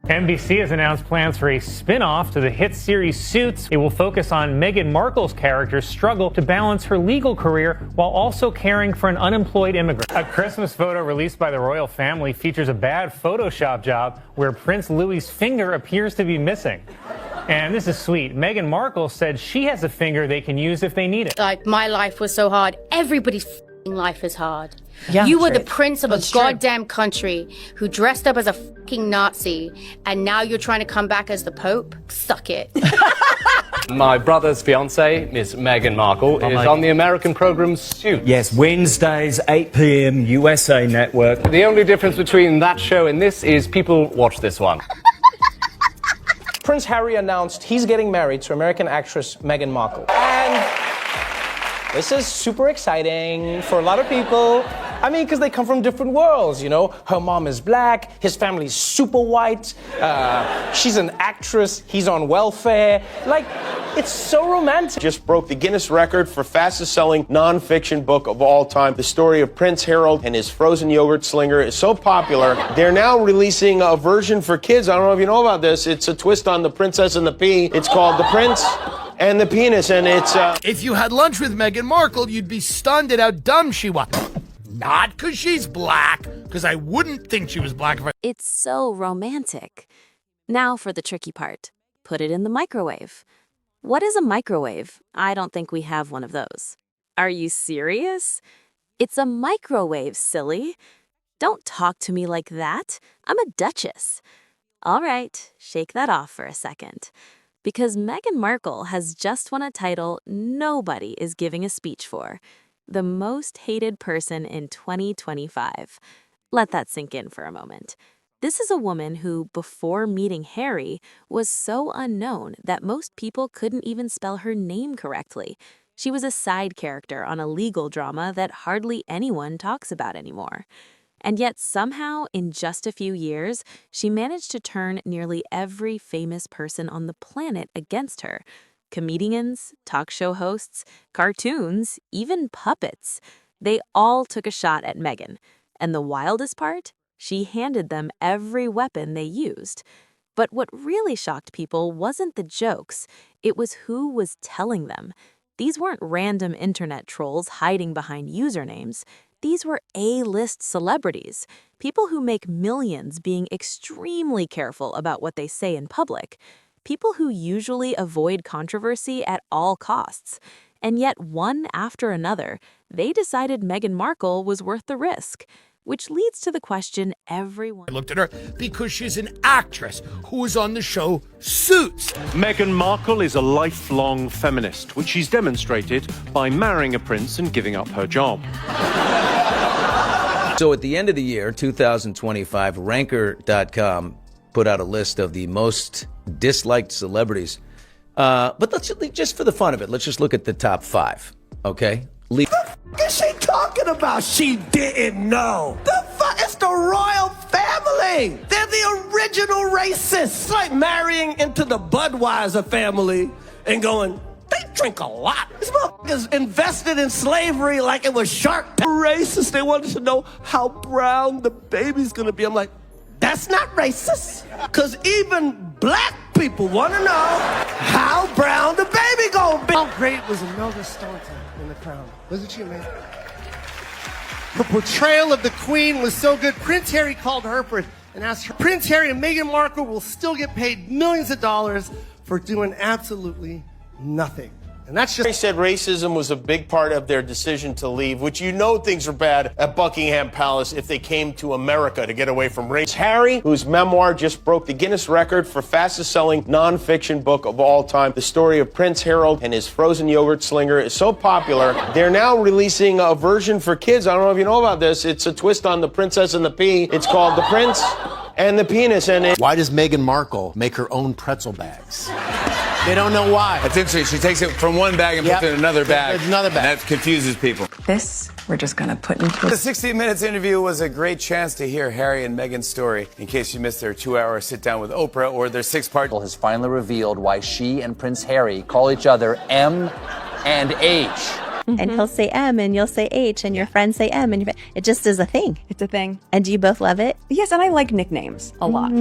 NBC has announced plans for a spin-off to the hit series Suits. It will focus on Meghan Markle's character's struggle to balance her legal career while also caring for an unemployed immigrant. A Christmas photo released by the royal family features a bad Photoshop job where Prince Louis's finger appears to be missing. And this is sweet. Meghan Markle said she has a finger they can use if they need it. Like, my life was so hard. Everybody's life is hard. Yeah, you were the prince of a true. goddamn country who dressed up as a fucking Nazi, and now you're trying to come back as the Pope? Suck it. My brother's fiancée, Miss Meghan Markle, is on the American program Suits. Yes, Wednesdays, 8 p.m, USA Network. The only difference between that show and this is people watch this one. Prince Harry announced he's getting married to American actress Meghan Markle. And this is super exciting for a lot of people. I mean, because they come from different worlds, you know? Her mom is black, his family's super white, she's an actress, he's on welfare. Like, it's so romantic. Just broke the Guinness record for fastest selling non-fiction book of all time. The story of Prince Harold and his frozen yogurt slinger is so popular, they're now releasing a version for kids. I don't know if you know about this. It's a twist on The Princess and the Pea. It's called The Prince and the Penis, and it's... If you had lunch with Meghan Markle, you'd be stunned at how dumb she was. Not because she's black, because I wouldn't think she was black if I... It's so romantic. Now for the tricky part. Put it in the microwave. What is a microwave? I don't think we have one of those. Are you serious? It's a microwave, silly. Don't talk to me like that. I'm a duchess. All right, shake that off for a second. Because Meghan Markle has just won a title nobody is giving a speech for. The most hated person in 2025. Let that sink in for a moment. This is a woman who, before meeting Harry, was so unknown that most people couldn't even spell her name correctly. She was a side character on a legal drama that hardly anyone talks about anymore. And yet somehow, in just a few years, she managed to turn nearly every famous person on the planet against her. Comedians, talk show hosts, cartoons, even puppets. They all took a shot at Meghan. And the wildest part? She handed them every weapon they used. But what really shocked people wasn't the jokes. It was who was telling them. These weren't random internet trolls hiding behind usernames. These were A-list celebrities, people who make millions being extremely careful about what they say in public. People who usually avoid controversy at all costs. And yet, one after another, they decided Meghan Markle was worth the risk. Which leads to the question everyone... I looked at her because she's an actress who was on the show Suits. Meghan Markle is a lifelong feminist, which she's demonstrated by marrying a prince and giving up her job. So at the end of the year, 2025, Ranker.com put out a list of the most disliked celebrities. But let's just for the fun of it, let's just look at the top 5, okay? What the f*** is she talking about? She didn't know. The fuck? It's the royal family. They're the original racists. It's like marrying into the Budweiser family and going, they drink a lot. These motherfuckers invested in slavery like it was Shark Tank. Racist. They wanted to know how brown the baby's gonna be. I'm like, that's not racist. Because even black people want to know how brown the baby gonna be. How great was Imelda Staunton in The Crown? Wasn't she amazing? Her portrayal of the Queen was so good. Prince Harry called her for it and asked her. Prince Harry and Meghan Markle will still get paid millions of dollars for doing absolutely nothing. And that's just... They said racism was a big part of their decision to leave, which you know things are bad at Buckingham Palace if they came to America to get away from race. Harry, whose memoir just broke the Guinness record for fastest selling non-fiction book of all time. The story of Prince Harold and his frozen yogurt slinger is so popular, they're now releasing a version for kids. I don't know if you know about this. It's a twist on The Princess and the Pea. It's called The Prince and the Penis. And why does Meghan Markle make her own pretzel bags? They don't know why. That's interesting. She takes it from one bag and puts it in another bag. Another bag. And that confuses people. This, we're just going to put into... The 60 Minutes interview was a great chance to hear Harry and Meghan's story, in case you missed their 2-hour sit-down with Oprah or their 6-part... ...has finally revealed why she and Prince Harry call each other M and H. and he'll say M and you'll say H and your friends say M and it just is a thing. It's a thing. And do you both love it? Yes, and I like nicknames a lot.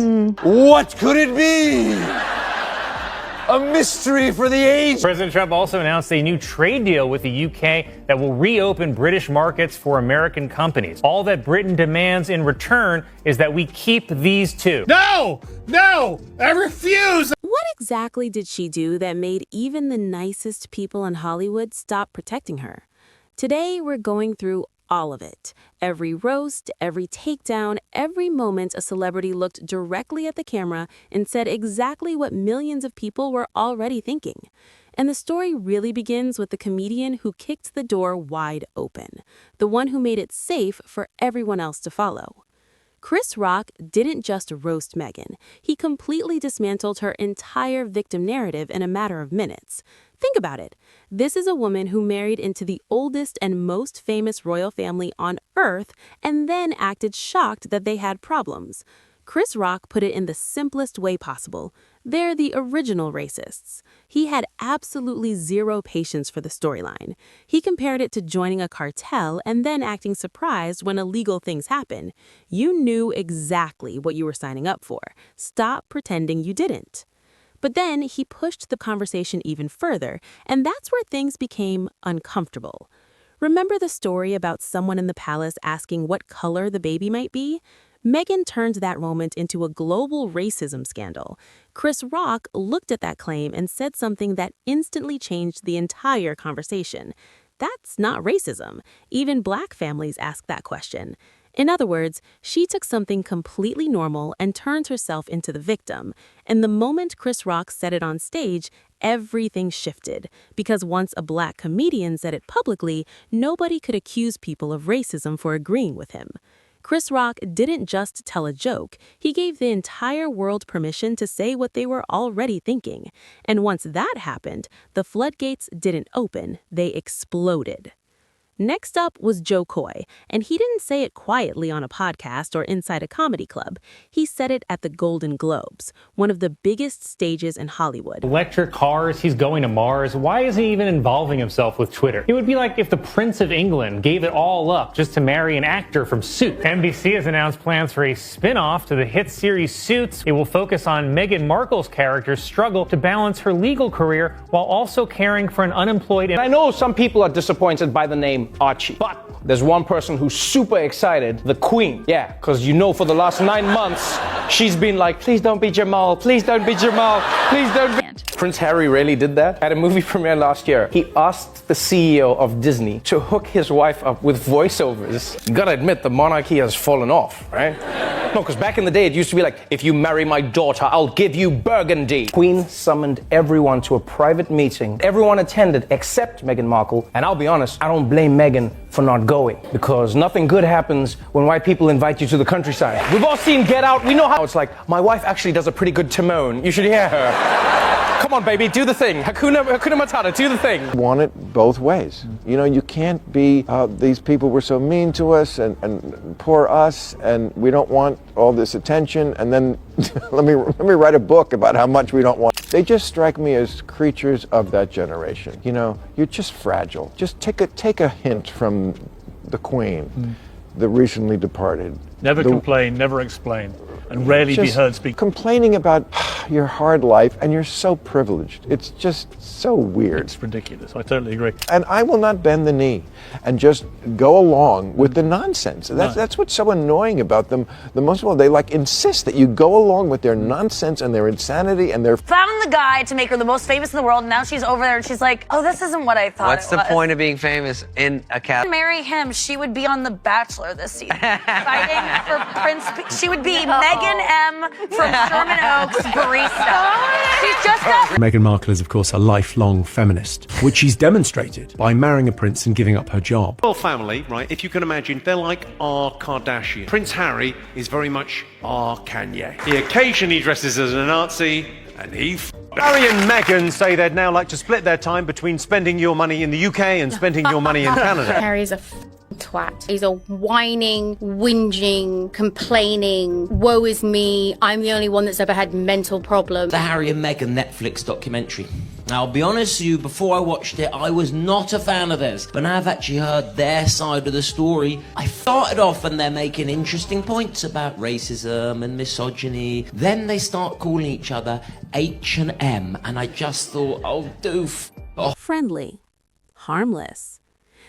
What could it be? A mystery for the age. President Trump also announced a new trade deal with the UK that will reopen British markets for American companies. All that Britain demands in return is that we keep these two. No! No! I refuse! What exactly did she do that made even the nicest people in Hollywood stop protecting her? Today, we're going through all of it. Every roast, every takedown, every moment a celebrity looked directly at the camera and said exactly what millions of people were already thinking. And the story really begins with the comedian who kicked the door wide open, the one who made it safe for everyone else to follow. Chris Rock didn't just roast Meghan. He completely dismantled her entire victim narrative in a matter of minutes. Think about it. This is a woman who married into the oldest and most famous royal family on Earth and then acted shocked that they had problems. Chris Rock put it in the simplest way possible. They're the original racists. He had absolutely zero patience for the storyline. He compared it to joining a cartel and then acting surprised when illegal things happen. You knew exactly what you were signing up for. Stop pretending you didn't. But then he pushed the conversation even further, and that's where things became uncomfortable. Remember the story about someone in the palace asking what color the baby might be? Meghan turned that moment into a global racism scandal. Chris Rock looked at that claim and said something that instantly changed the entire conversation. That's not racism. Even Black families ask that question. In other words, she took something completely normal and turned herself into the victim. And the moment Chris Rock said it on stage, everything shifted. Because once a Black comedian said it publicly, nobody could accuse people of racism for agreeing with him. Chris Rock didn't just tell a joke. He gave the entire world permission to say what they were already thinking. And once that happened, the floodgates didn't open, they exploded. Next up was Joe Coy, and he didn't say it quietly on a podcast or inside a comedy club. He said it at the Golden Globes, one of the biggest stages in Hollywood. Electric cars, he's going to Mars. Why is he even involving himself with Twitter? It would be like if the Prince of England gave it all up just to marry an actor from Suits. NBC has announced plans for a spin-off to the hit series Suits. It will focus on Meghan Markle's character's struggle to balance her legal career while also caring for an unemployed... I know some people are disappointed by the name Archie, but there's one person who's super excited, the Queen. Yeah, because you know for the last 9 months, she's been like, please don't be Jamal, please don't be Jamal, please don't be... Prince Harry really did that. At a movie premiere last year, he asked the CEO of Disney to hook his wife up with voiceovers. You gotta admit, the monarchy has fallen off, right? No, because back in the day, it used to be like, if you marry my daughter, I'll give you Burgundy. Queen summoned everyone to a private meeting. Everyone attended except Meghan Markle. And I'll be honest, I don't blame Meghan for not going, because nothing good happens when white people invite you to the countryside. We've all seen Get Out. We know how it's like. My wife actually does a pretty good Timon. You should hear her. Come on, baby, do the thing. Hakuna Matata, do the thing. Want it both ways. You know, you can't be, these people were so mean to us and poor us, and we don't want all this attention, and then let me write a book about how much we don't want. They just strike me as creatures of that generation. You know, you're just fragile. Just take a hint from the Queen, the recently departed. Never complain, never explain, and rarely be heard speak. Complaining about your hard life, and you're so privileged. It's just so weird. It's ridiculous. I totally agree. And I will not bend the knee and just go along with the nonsense. That's what's so annoying about them. The most of all, they insist that you go along with their nonsense and their insanity and their... Found the guy to make her the most famous in the world, and now she's over there and she's like, oh, this isn't what I thought What's the point of being famous in a cat? Marry him, she would be on The Bachelor this season. Fighting for Prince... She would be Megan M. from Sherman Oaks barista. She's just Meghan Markle is, of course, a lifelong feminist, which she's demonstrated by marrying a prince and giving up her job. Royal family, right, if you can imagine, they're like our Kardashian. Prince Harry is very much our Kanye. He occasionally dresses as a Nazi, and he Harry and Meghan say they'd now like to split their time between spending your money in the UK and spending your money in Canada. Harry's a twat. He's a whining, whinging, complaining, woe is me, I'm the only one that's ever had mental problems. The Harry and Meghan Netflix documentary. Now, I'll be honest with you, before I watched it, I was not a fan of theirs. But now I've actually heard their side of the story. I started off and they're making interesting points about racism and misogyny. Then they start calling each other H and M, and I just thought, oh, doof. Oh. Friendly. Harmless.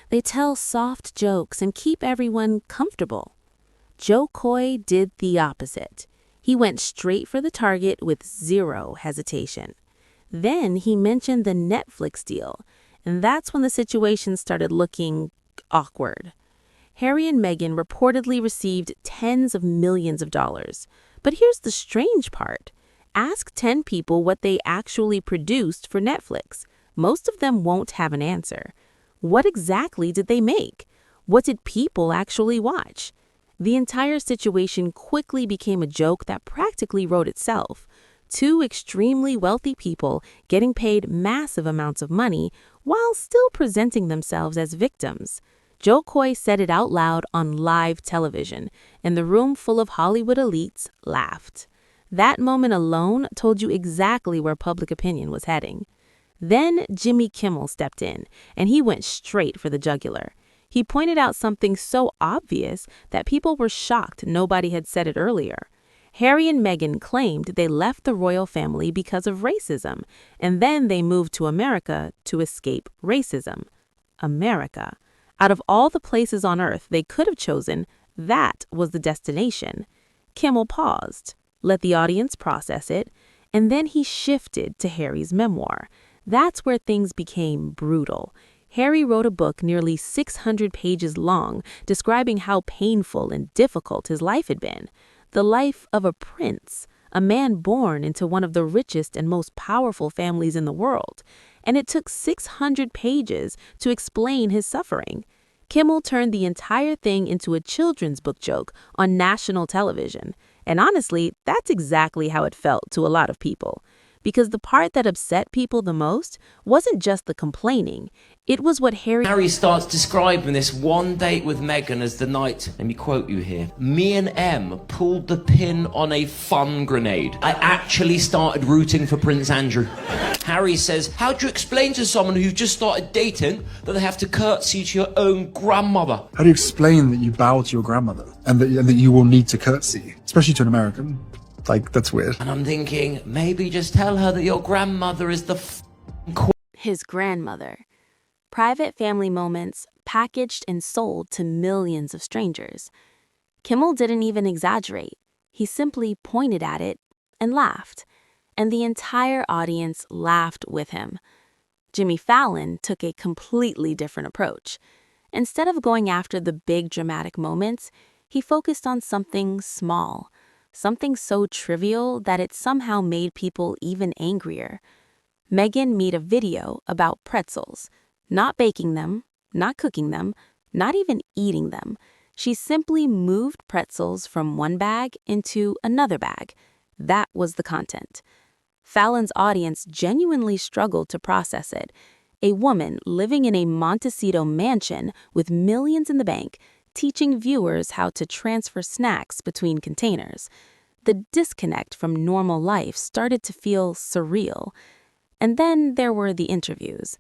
They tell soft jokes and keep everyone comfortable. Joe Coy did the opposite. He went straight for the target with zero hesitation. Then he mentioned the Netflix deal, and that's when the situation started looking awkward. Harry and Meghan reportedly received tens of millions of dollars. But here's the strange part. Ask 10 people what they actually produced for Netflix. Most of them won't have an answer. What exactly did they make? What did people actually watch? The entire situation quickly became a joke that practically wrote itself. Two extremely wealthy people getting paid massive amounts of money while still presenting themselves as victims. Joe Coy said it out loud on live television, and the room full of Hollywood elites laughed. That moment alone told you exactly where public opinion was heading. Then Jimmy Kimmel stepped in, and he went straight for the jugular. He pointed out something so obvious that people were shocked nobody had said it earlier. Harry and Meghan claimed they left the royal family because of racism, and then they moved to America to escape racism. America. Out of all the places on earth they could have chosen, that was the destination. Kimmel paused, let the audience process it, and then he shifted to Harry's memoir. That's where things became brutal. Harry wrote a book nearly 600 pages long describing how painful and difficult his life had been. The life of a prince, a man born into one of the richest and most powerful families in the world. And it took 600 pages to explain his suffering. Kimmel turned the entire thing into a children's book joke on national television. And honestly, that's exactly how it felt to a lot of people. Because the part that upset people the most wasn't just the complaining. It was what Harry starts describing this one date with Meghan as the night, let me quote you here, me and M pulled the pin on a fun grenade. I actually started rooting for Prince Andrew. Harry says, how do you explain to someone who just started dating that they have to curtsy to your own grandmother? How do you explain that you bow to your grandmother and that you will need to curtsy, especially to an American? Like, that's weird. And I'm thinking, maybe just tell her that your grandmother is the his grandmother. Private family moments packaged and sold to millions of strangers. Kimmel didn't even exaggerate. He simply pointed at it and laughed. And the entire audience laughed with him. Jimmy Fallon took a completely different approach. Instead of going after the big dramatic moments, he focused on something small. Something so trivial that it somehow made people even angrier. Meghan made a video about pretzels, not baking them, not cooking them, not even eating them. She simply moved pretzels from one bag into another bag. That was the content. Fallon's audience genuinely struggled to process it. A woman living in a Montecito mansion with millions in the bank teaching viewers how to transfer snacks between containers. The disconnect from normal life started to feel surreal. And then there were the interviews.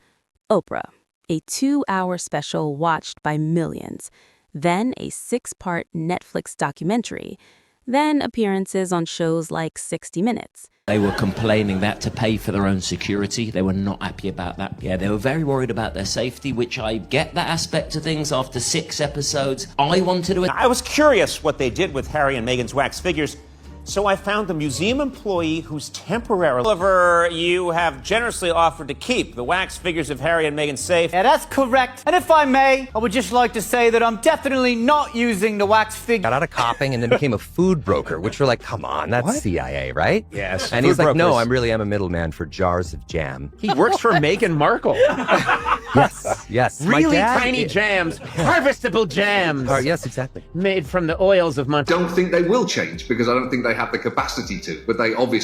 Oprah, a 2-hour special watched by millions. Then a 6-part Netflix documentary. Then appearances on shows like 60 Minutes. They were complaining that to pay for their own security. They were not happy about that. Yeah, they were very worried about their safety, which I get that aspect of things after 6 episodes. I was curious what they did with Harry and Meghan's wax figures, so I found a museum employee who's temporarily... However, you have generously offered to keep the wax figures of Harry and Meghan safe. Yeah, that's correct. And if I may, I would just like to say that I'm definitely not using the wax figure. Got out of copping and then became a food broker, which we're like, come on, that's what? CIA, right? Yes. And he's like, no, I really am a middleman for jars of jam. He works for Meghan Markle. Yes. Really tiny jams, harvestable jams. Yes, exactly. Made from the oils of Montana. I don't think they will change because I don't think they have the capacity to, but they obviously